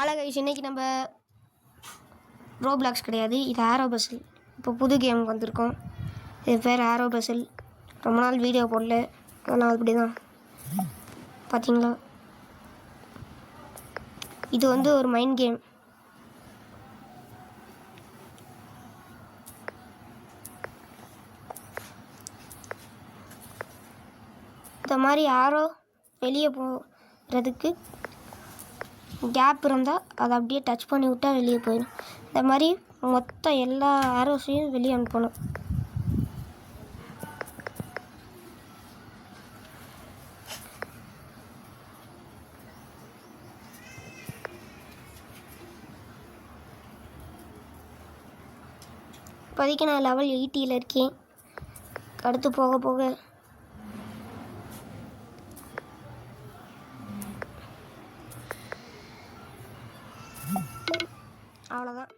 அழகாயிடுச்சு. இன்றைக்கி நம்ம ரோப்ளாக்ஸ் கிடையாது, இது ஆரோ பசில். இப்போ புது கேம் வந்திருக்கோம். இது பேர் ஆரோ பசில். ரொம்ப நாள் வீடியோ போடல, அதனால் அப்படி தான். பார்த்தீங்களா, இது வந்து ஒரு மைண்ட் கேம். இந்த மாதிரி ஆரோ வெளியே போகிறதுக்கு கேப் இருந்தால் அதை அப்படியே டச் பண்ணி விட்டால் வெளியே போயிடும். இந்த மாதிரி மொத்த எல்லா ஆரோஸையும் வெளியே அனுப்பணும். இப்போதைக்கு நான் லெவல் 80 இருக்கேன். அடுத்து போக போக அவ்வளோதான்.